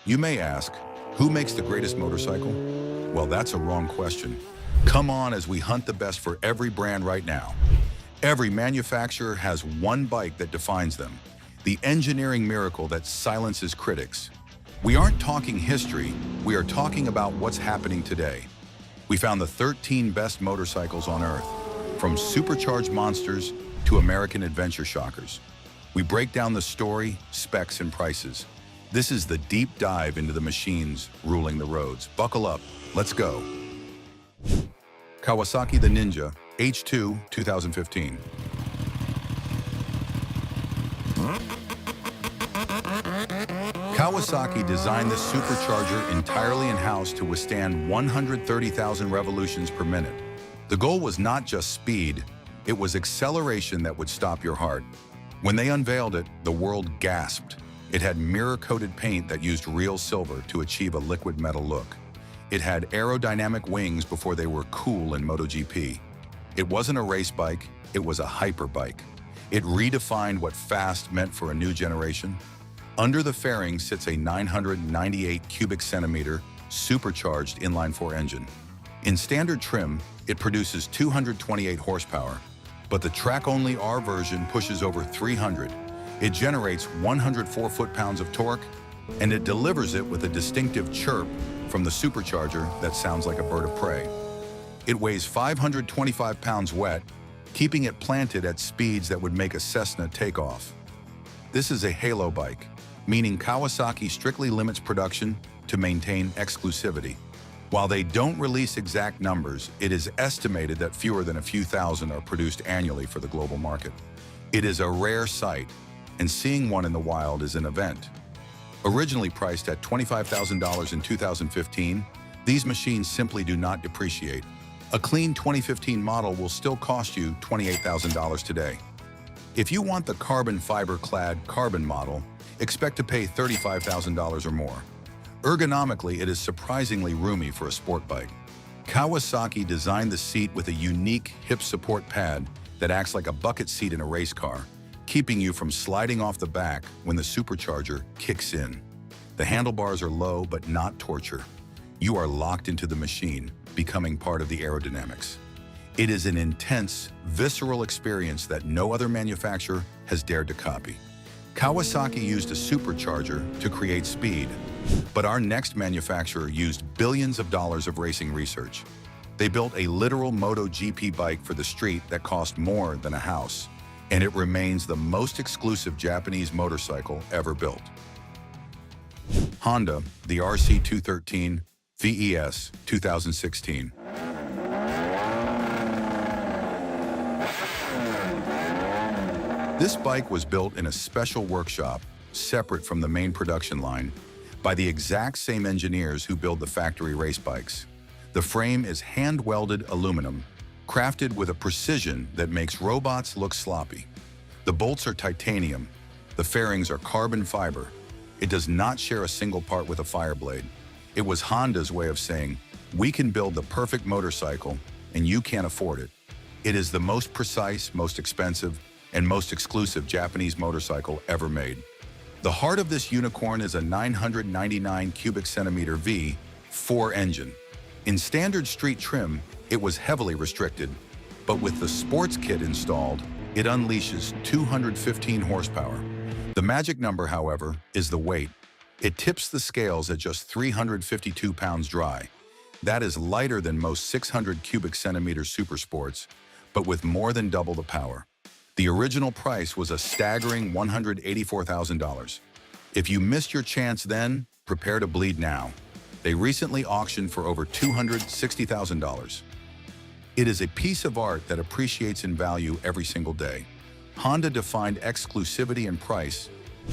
You may ask, who makes the greatest motorcycle? Well, that's a wrong question. Come on as we hunt the best for every brand right now. Every manufacturer has one bike that defines them, the engineering miracle that silences critics. We aren't talking history, we are talking about what's happening today. We found the 13 best motorcycles on Earth, from supercharged monsters to American adventure shockers. We break down the story, specs, and prices. This is the deep dive into the machines ruling the roads. Buckle up, let's go. Kawasaki the Ninja H2 2015. Kawasaki designed this supercharger entirely in-house to withstand 130,000 revolutions per minute. The goal was not just speed, it was acceleration that would stop your heart. When they unveiled it, the world gasped. It had mirror-coated paint that used real silver to achieve a liquid metal look. It had aerodynamic wings before they were cool in MotoGP. It wasn't a race bike, it was a hyper bike. It redefined what fast meant for a new generation. Under the fairing sits a 998 cubic centimeter supercharged inline-4 engine. In standard trim, it produces 228 horsepower, but the track-only R version pushes over 300. It generates 104 foot-pounds of torque, and it delivers it with a distinctive chirp from the supercharger that sounds like a bird of prey. It weighs 525 pounds wet, keeping it planted at speeds that would make a Cessna take off. This is a halo bike, meaning Kawasaki strictly limits production to maintain exclusivity. While they don't release exact numbers, it is estimated that fewer than a few thousand are produced annually for the global market. It is a rare sight, and seeing one in the wild is an event. Originally priced at $25,000 in 2015, these machines simply do not depreciate. A clean 2015 model will still cost you $28,000 today. If you want the carbon fiber-clad carbon model, expect to pay $35,000 or more. Ergonomically, it is surprisingly roomy for a sport bike. Kawasaki designed the seat with a unique hip support pad that acts like a bucket seat in a race car, keeping you from sliding off the back when the supercharger kicks in. The handlebars are low but not torture. You are locked into the machine, becoming part of the aerodynamics. It is an intense, visceral experience that no other manufacturer has dared to copy. Kawasaki used a supercharger to create speed, but our next manufacturer used billions of dollars of racing research. They built a literal MotoGP bike for the street that cost more than a house, and it remains the most exclusive Japanese motorcycle ever built. Honda, the RC213 VES 2016. This bike was built in a special workshop, separate from the main production line, by the exact same engineers who build the factory race bikes. The frame is hand-welded aluminum, crafted with a precision that makes robots look sloppy. The bolts are titanium, the fairings are carbon fiber. It does not share a single part with a Fireblade. It was Honda's way of saying, we can build the perfect motorcycle, and you can't afford it. It is the most precise, most expensive, and most exclusive Japanese motorcycle ever made. The heart of this unicorn is a 999 cubic centimeter V4R engine. In standard street trim, it was heavily restricted, but with the sports kit installed, it unleashes 215 horsepower. The magic number, however, is the weight. It tips the scales at just 352 pounds dry. That is lighter than most 600 cubic centimeter supersports, but with more than double the power. The original price was a staggering $184,000. If you missed your chance then, prepare to bleed now. They recently auctioned for over $260,000. It is a piece of art that appreciates in value every single day. Honda defined exclusivity and price,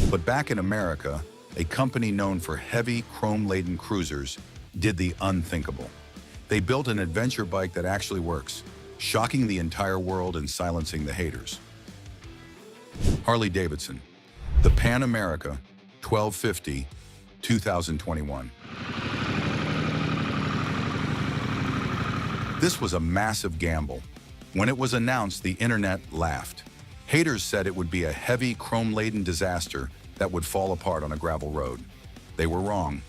but back in America, a company known for heavy, chrome-laden cruisers did the unthinkable. They built an adventure bike that actually works, shocking the entire world and silencing the haters. Harley-Davidson, the Pan America 1250 2021. This was a massive gamble. When it was announced, the internet laughed. Haters said it would be a heavy, chrome-laden disaster that would fall apart on a gravel road. They were wrong.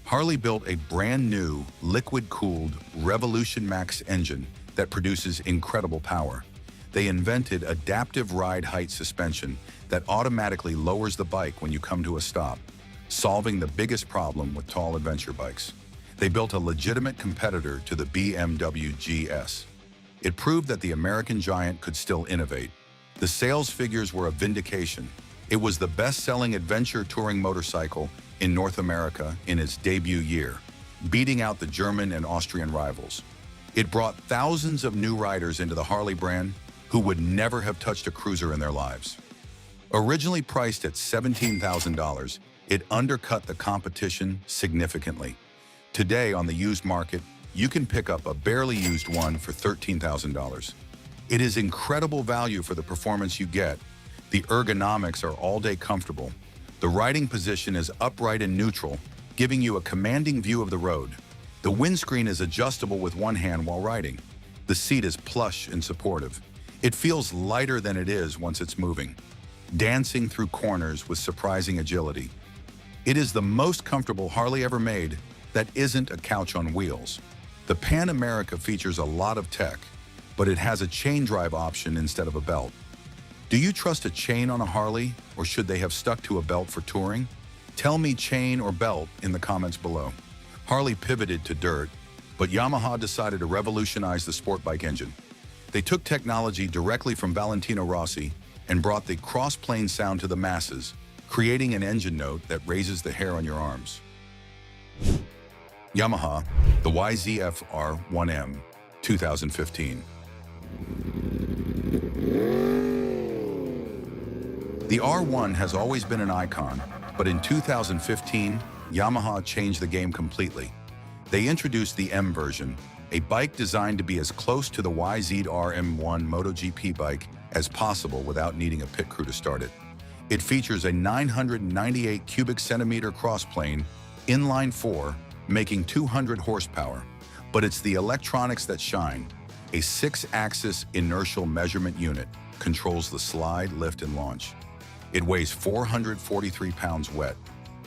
Harley built a brand new, liquid-cooled Revolution Max engine that produces incredible power. They invented adaptive ride height suspension that automatically lowers the bike when you come to a stop, solving the biggest problem with tall adventure bikes. They built a legitimate competitor to the BMW GS. It proved that the American giant could still innovate. The sales figures were a vindication. It was the best-selling adventure touring motorcycle in North America in its debut year, beating out the German and Austrian rivals. It brought thousands of new riders into the Harley brand who would never have touched a cruiser in their lives. Originally priced at $17,000, it undercut the competition significantly. Today on the used market, you can pick up a barely used one for $13,000. It is incredible value for the performance you get. The ergonomics are all-day comfortable. The riding position is upright and neutral, giving you a commanding view of the road. The windscreen is adjustable with one hand while riding. The seat is plush and supportive. It feels lighter than it is once it's moving, dancing through corners with surprising agility. It is the most comfortable Harley ever made that isn't a couch on wheels. The Pan America features a lot of tech, but it has a chain drive option instead of a belt. Do you trust a chain on a Harley, or should they have stuck to a belt for touring? Tell me chain or belt in the comments below. Harley pivoted to dirt, but Yamaha decided to revolutionize the sport bike engine. They took technology directly from Valentino Rossi and brought the cross-plane sound to the masses, creating an engine note that raises the hair on your arms. Yamaha, the YZF-R1M, 2015. The R1 has always been an icon, but in 2015, Yamaha changed the game completely. They introduced the M version, a bike designed to be as close to the YZF-R1M MotoGP bike as possible without needing a pit crew to start it. It features a 998 cubic centimeter crossplane, inline 4, making 200 horsepower. But it's the electronics that shine. A 6-axis inertial measurement unit controls the slide, lift, and launch. It weighs 443 pounds wet.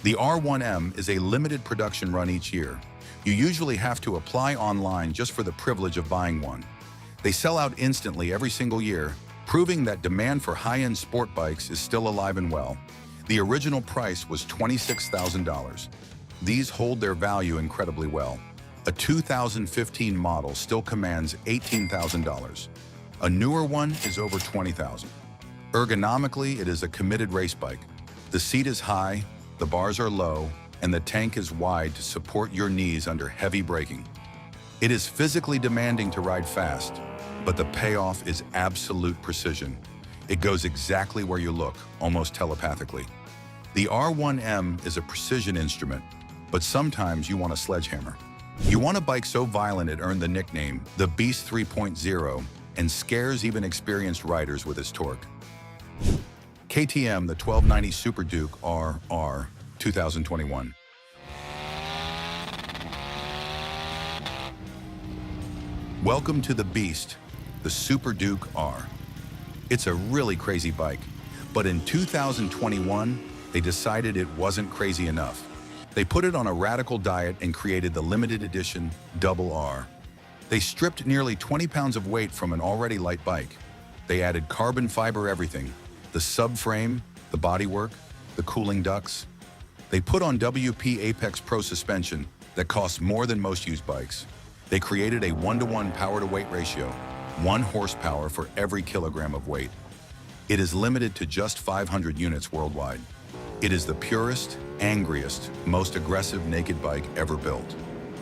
The R1M is a limited production run each year. You usually have to apply online just for the privilege of buying one. They sell out instantly every single year, proving that demand for high-end sport bikes is still alive and well. The original price was $26,000. These hold their value incredibly well. A 2015 model still commands $18,000. A newer one is over $20,000. Ergonomically, it is a committed race bike. The seat is high, the bars are low, and the tank is wide to support your knees under heavy braking. It is physically demanding to ride fast, but the payoff is absolute precision. It goes exactly where you look, almost telepathically. The R1M is a precision instrument, but sometimes you want a sledgehammer. You want a bike so violent it earned the nickname, the Beast 3.0, and scares even experienced riders with its torque. KTM, the 1290 Superduke RR, 2021. Welcome to the Beast, the Superduke R. It's a really crazy bike, but in 2021, they decided it wasn't crazy enough. They put it on a radical diet and created the limited edition Double R. They stripped nearly 20 pounds of weight from an already light bike. They added carbon fiber everything, the subframe, the bodywork, the cooling ducts. They put on WP Apex Pro suspension that costs more than most used bikes. They created a 1-to-1 power-to-weight ratio, 1 horsepower for every kilogram of weight. It is limited to just 500 units worldwide. It is the purest, angriest, most aggressive naked bike ever built.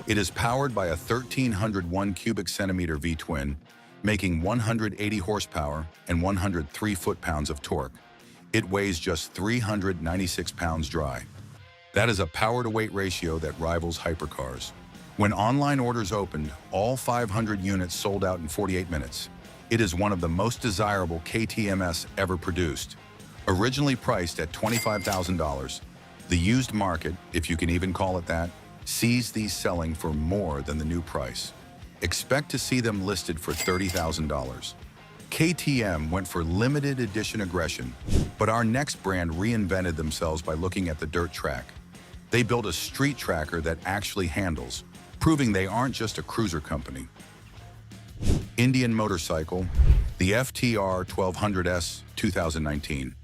It is powered by a 1,301 cubic centimeter V-twin, making 180 horsepower and 103 foot-pounds of torque. It weighs just 396 pounds dry. That is a power-to-weight ratio that rivals hypercars. When online orders opened, all 500 units sold out in 48 minutes. It is one of the most desirable KTMs ever produced. Originally priced at $25,000, the used market, if you can even call it that, sees these selling for more than the new price. Expect to see them listed for $30,000. KTM went for limited edition aggression, but our next brand reinvented themselves by looking at the dirt track. They built a street tracker that actually handles, proving they aren't just a cruiser company. Indian motorcycle, the FTR 1200S 2019.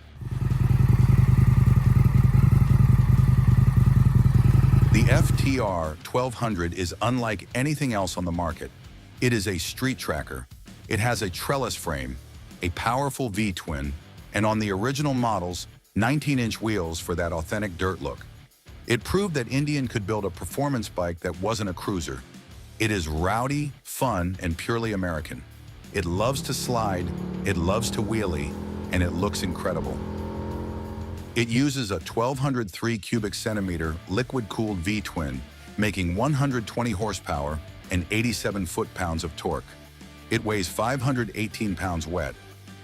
The FTR 1200 is unlike anything else on the market. It is a street tracker. It has a trellis frame, a powerful V-twin, and on the original models, 19-inch wheels for that authentic dirt look. It proved that Indian could build a performance bike that wasn't a cruiser. It is rowdy, fun, and purely American. It loves to slide, it loves to wheelie, and it looks incredible. It uses a 1,203 cubic centimeter liquid-cooled V-twin, making 120 horsepower and 87 foot-pounds of torque. It weighs 518 pounds wet.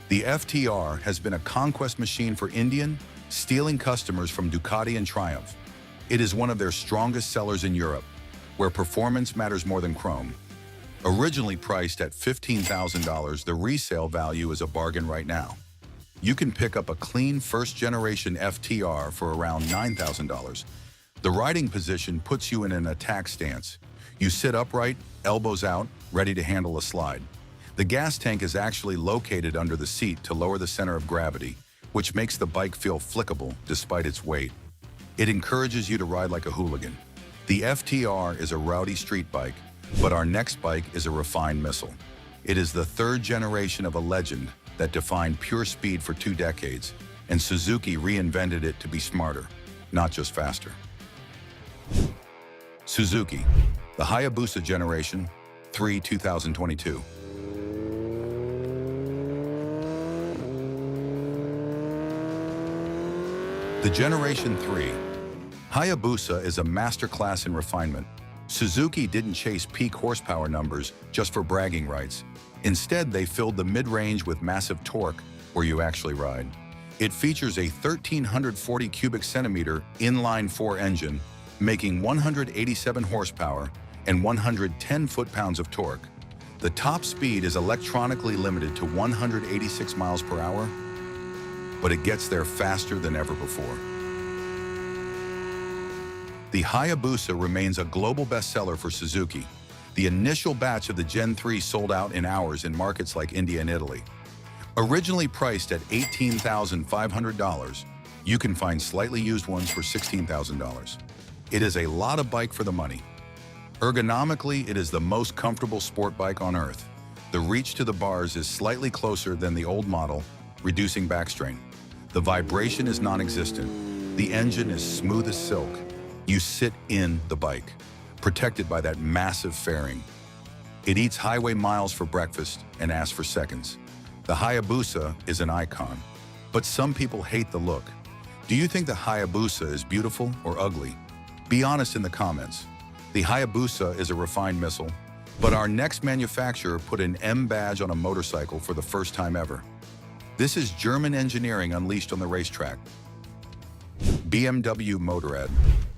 The FTR has been a conquest machine for Indian, stealing customers from Ducati and Triumph. It is one of their strongest sellers in Europe, where performance matters more than chrome. Originally priced at $15,000, the resale value is a bargain right now. You can pick up a clean first-generation FTR for around $9,000. The riding position puts you in an attack stance. You sit upright, elbows out, ready to handle a slide. The gas tank is actually located under the seat to lower the center of gravity, which makes the bike feel flickable despite its weight. It encourages you to ride like a hooligan. The FTR is a rowdy street bike, but our next bike is a refined missile. It is the third generation of a legend that defined pure speed for 2 decades, and Suzuki reinvented it to be smarter, not just faster. Suzuki, the Hayabusa Generation 3 2022. The Generation 3. Hayabusa is a masterclass in refinement. Suzuki didn't chase peak horsepower numbers just for bragging rights. Instead, they filled the mid-range with massive torque where you actually ride. It features a 1,340 cubic centimeter inline-4 engine, making 187 horsepower and 110 foot-pounds of torque. The top speed is electronically limited to 186 miles per hour, but it gets there faster than ever before. The Hayabusa remains a global bestseller for Suzuki. The initial batch of the Gen 3 sold out in hours in markets like India and Italy. Originally priced at $18,500, you can find slightly used ones for $16,000. It is a lot of bike for the money. Ergonomically, it is the most comfortable sport bike on earth. The reach to the bars is slightly closer than the old model, reducing back strain. The vibration is non-existent. The engine is smooth as silk. You sit in the bike, protected by that massive fairing. It eats highway miles for breakfast and asks for seconds. The Hayabusa is an icon, but some people hate the look. Do you think the Hayabusa is beautiful or ugly? Be honest in the comments. The Hayabusa is a refined missile, but our next manufacturer put an M badge on a motorcycle for the first time ever. This is German engineering unleashed on the racetrack. BMW Motorrad,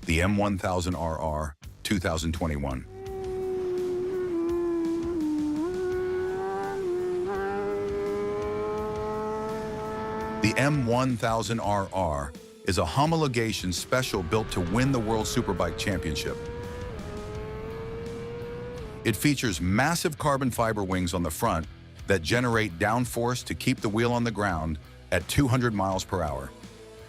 the M1000RR 2021. The M1000RR is a homologation special built to win the World Superbike Championship. It features massive carbon fiber wings on the front that generate downforce to keep the wheel on the ground at 200 miles per hour.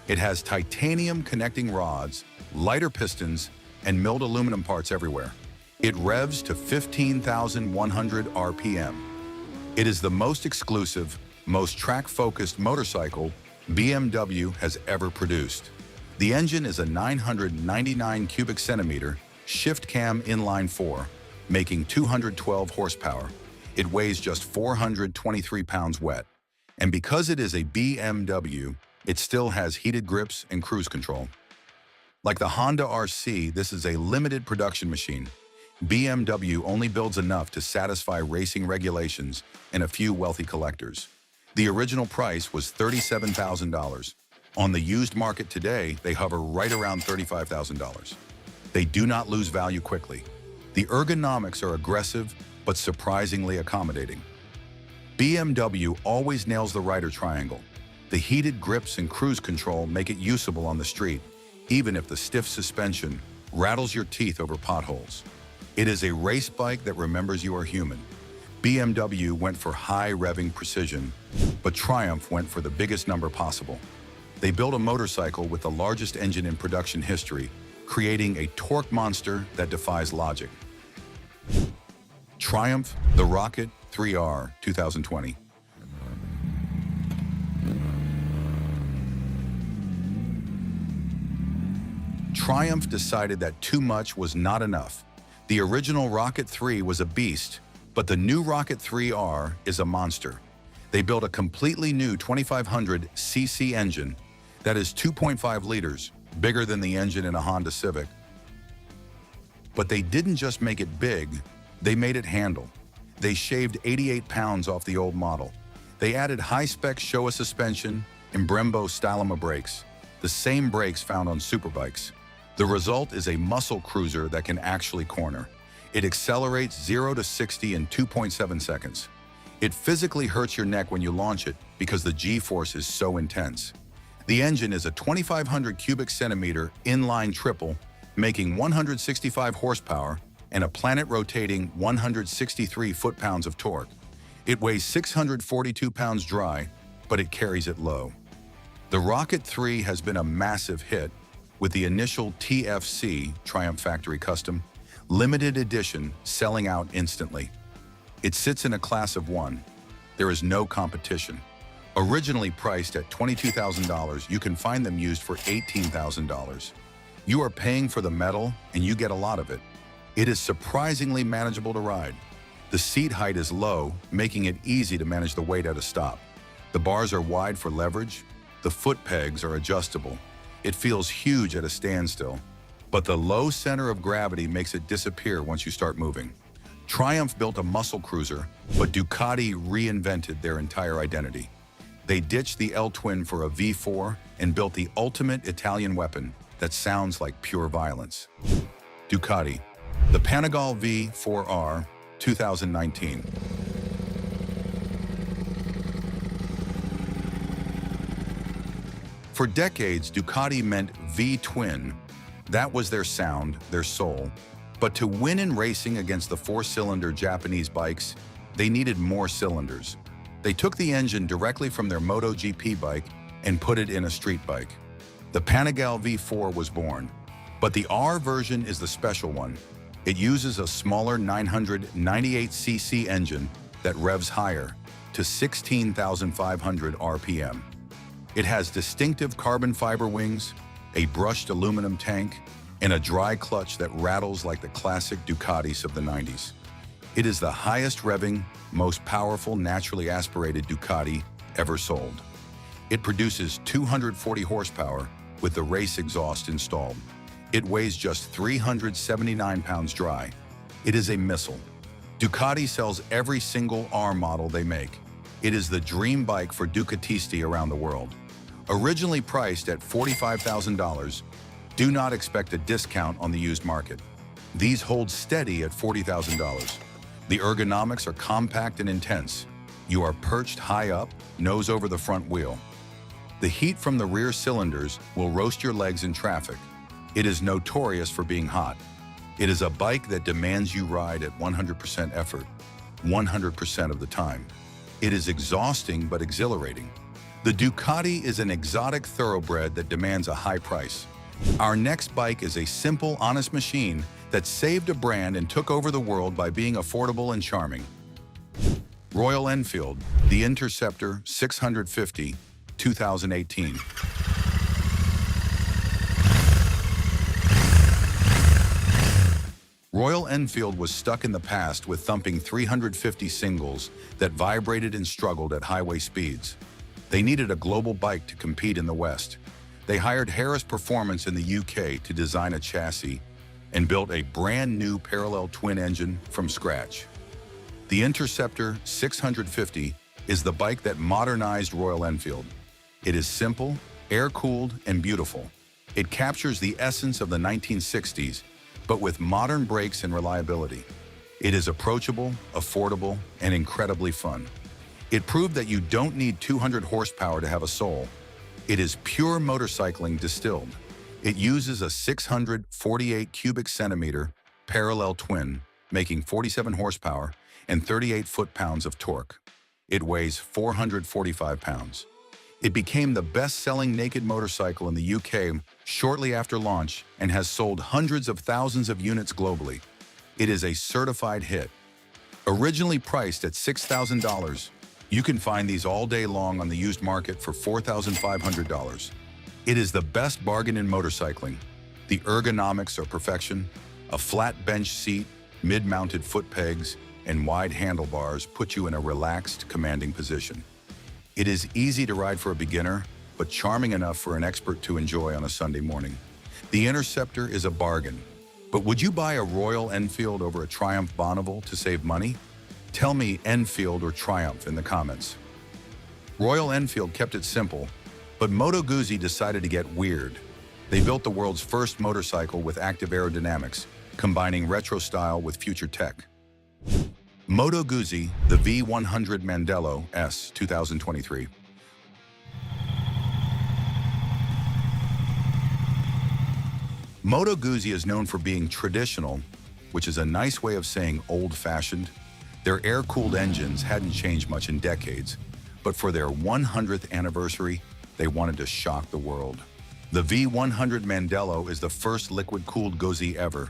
It has titanium connecting rods, lighter pistons, and milled aluminum parts everywhere. It revs to 15,100 RPM. It is the most exclusive, most track-focused motorcycle BMW has ever produced. The engine is a 999 cubic centimeter shift cam inline 4, making 212 horsepower. It weighs just 423 pounds wet. And because it is a BMW, it still has heated grips and cruise control. Like the Honda RC, this is a limited production machine. BMW only builds enough to satisfy racing regulations and a few wealthy collectors. The original price was $37,000. On the used market today, they hover right around $35,000. They do not lose value quickly. The ergonomics are aggressive, but surprisingly accommodating. BMW always nails the rider triangle. The heated grips and cruise control make it usable on the street, even if the stiff suspension rattles your teeth over potholes. It is a race bike that remembers you are human. BMW went for high revving precision, but Triumph went for the biggest number possible. They built a motorcycle with the largest engine in production history, creating a torque monster that defies logic. Triumph, the Rocket 3R 2020. Triumph decided that too much was not enough. The original Rocket 3 was a beast, but the new Rocket 3R is a monster. They built a completely new 2500cc engine that is 2.5 liters, bigger than the engine in a Honda Civic. But they didn't just make it big, they made it handle. They shaved 88 pounds off the old model. They added high-spec Showa suspension and Brembo Stylema brakes, the same brakes found on superbikes. The result is a muscle cruiser that can actually corner. It accelerates 0 to 60 in 2.7 seconds. It physically hurts your neck when you launch it because the G-force is so intense. The engine is a 2,500 cubic centimeter inline triple, making 165 horsepower and a planet-rotating 163 foot-pounds of torque. It weighs 642 pounds dry, but it carries it low. The Rocket 3 has been a massive hit, with the initial TFC, Triumph Factory Custom, limited edition selling out instantly. It sits in a class of one. There is no competition. Originally priced at $22,000, you can find them used for $18,000. You are paying for the metal, and you get a lot of it. It is surprisingly manageable to ride. The seat height is low, making it easy to manage the weight at a stop. The bars are wide for leverage. The foot pegs are adjustable. It feels huge at a standstill, but the low center of gravity makes it disappear once you start moving. Triumph built a muscle cruiser, but Ducati reinvented their entire identity. They ditched the L-twin for a V4 and built the ultimate Italian weapon that sounds like pure violence. Ducati, the Panigale V4R 2019. For decades, Ducati meant V-twin. That was their sound, their soul. But to win in racing against the four-cylinder Japanese bikes, they needed more cylinders. They took the engine directly from their MotoGP bike and put it in a street bike. The Panigale V4 was born, but the R version is the special one. It uses a smaller 998cc engine that revs higher to 16,500 RPM. It has distinctive carbon fiber wings, a brushed aluminum tank, and a dry clutch that rattles like the classic Ducatis of the 90s. It is the highest revving, most powerful naturally aspirated Ducati ever sold. It produces 240 horsepower with the race exhaust installed. It weighs just 379 pounds dry. It is a missile. Ducati sells every single R model they make. It is the dream bike for Ducatisti around the world. Originally priced at $45,000, do not expect a discount on the used market. These hold steady at $40,000. The ergonomics are compact and intense. You are perched high up, nose over the front wheel. The heat from the rear cylinders will roast your legs in traffic. It is notorious for being hot. It is a bike that demands you ride at 100% effort, 100% of the time. It is exhausting but exhilarating. The Ducati is an exotic thoroughbred that demands a high price. Our next bike is a simple, honest machine that saved a brand and took over the world by being affordable and charming. Royal Enfield, the Interceptor 650, 2018. Royal Enfield was stuck in the past with thumping 350 singles that vibrated and struggled at highway speeds. They needed a global bike to compete in the West. They hired Harris Performance in the UK to design a chassis and built a brand new parallel twin engine from scratch. The Interceptor 650 is the bike that modernized Royal Enfield. It is simple, air-cooled, and beautiful. It captures the essence of the 1960s, but with modern brakes and reliability. It is approachable, affordable, and incredibly fun. It proved that you don't need 200 horsepower to have a soul. It is pure motorcycling distilled. It uses a 648 cubic centimeter parallel twin, making 47 horsepower and 38 foot-pounds of torque. It weighs 445 pounds. It became the best-selling naked motorcycle in the UK shortly after launch and has sold hundreds of thousands of units globally. It is a certified hit. Originally priced at $6,000, you can find these all day long on the used market for $4,500. It is the best bargain in motorcycling. The ergonomics are perfection. A flat bench seat, mid-mounted foot pegs, and wide handlebars put you in a relaxed, commanding position. It is easy to ride for a beginner, but charming enough for an expert to enjoy on a Sunday morning. The Interceptor is a bargain. But would you buy a Royal Enfield over a Triumph Bonneville to save money? Tell me Enfield or Triumph in the comments. Royal Enfield kept it simple, but Moto Guzzi decided to get weird. They built the world's first motorcycle with active aerodynamics, combining retro style with future tech. Moto Guzzi, the V100 Mandello S 2023. Moto Guzzi is known for being traditional, which is a nice way of saying old-fashioned. Their air-cooled engines hadn't changed much in decades, but for their 100th anniversary, they wanted to shock the world. The V100 Mandello is the first liquid-cooled Guzzi ever,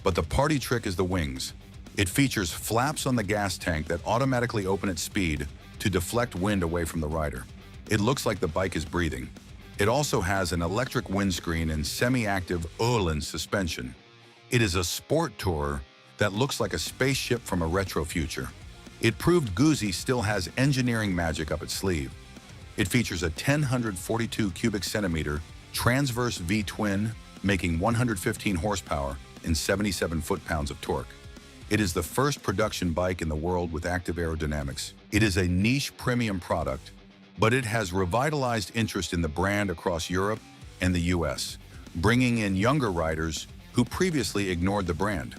but the party trick is the wings. It features flaps on the gas tank that automatically open at speed to deflect wind away from the rider. It looks like the bike is breathing. It also has an electric windscreen and semi-active Öhlins suspension. It is a sport tourer that looks like a spaceship from a retro future. It proved Guzzi still has engineering magic up its sleeve. It features a 1,042 cubic centimeter transverse V-twin, making 115 horsepower and 77 foot-pounds of torque. It is the first production bike in the world with active aerodynamics. It is a niche premium product, but it has revitalized interest in the brand across Europe and the US, bringing in younger riders who previously ignored the brand.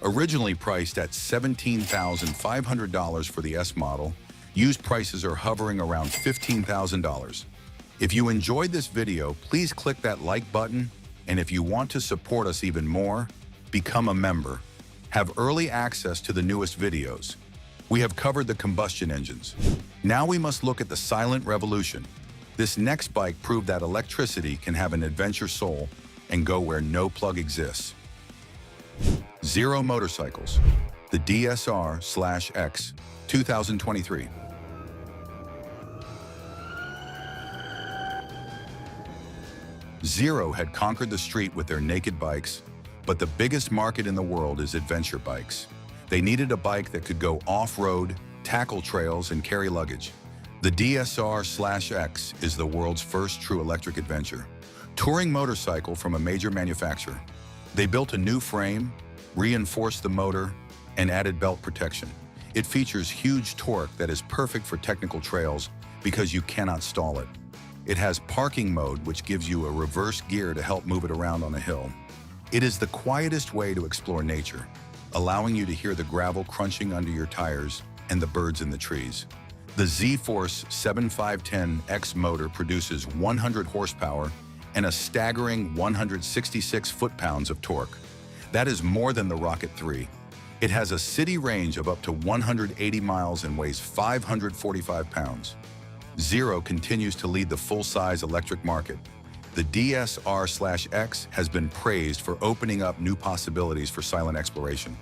Originally priced at $17,500 for the S model, used prices are hovering around $15,000. If you enjoyed this video, please click that like button, and if you want to support us even more, become a member. Have early access to the newest videos. We have covered the combustion engines. Now we must look at the silent revolution. This next bike proved that electricity can have an adventure soul and go where no plug exists. Zero Motorcycles, the DSR/X 2023. Zero had conquered the street with their naked bikes, but the biggest market in the world is adventure bikes. They needed a bike that could go off-road, tackle trails, and carry luggage. The DSR/X is the world's first true electric adventure touring motorcycle from a major manufacturer. They built a new frame, reinforced the motor, and added belt protection. It features huge torque that is perfect for technical trails because you cannot stall it. It has parking mode, which gives you a reverse gear to help move it around on a hill. It is the quietest way to explore nature, allowing you to hear the gravel crunching under your tires and the birds in the trees. The Z-Force 7510X motor produces 100 horsepower and a staggering 166 foot-pounds of torque. That is more than the Rocket 3. It has a city range of up to 180 miles and weighs 545 pounds. Zero continues to lead the full-size electric market. The DSR/X has been praised for opening up new possibilities for silent exploration.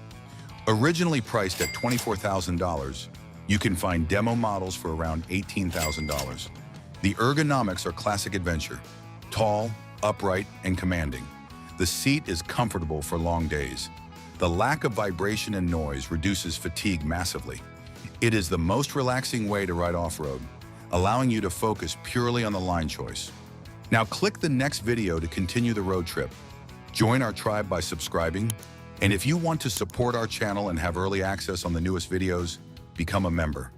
Originally priced at $24,000, you can find demo models for around $18,000. The ergonomics are classic adventure, tall, upright, and commanding. The seat is comfortable for long days. The lack of vibration and noise reduces fatigue massively. It is the most relaxing way to ride off-road, allowing you to focus purely on the line choice. Now click the next video to continue the road trip. Join our tribe by subscribing, and if you want to support our channel and have early access on the newest videos, become a member.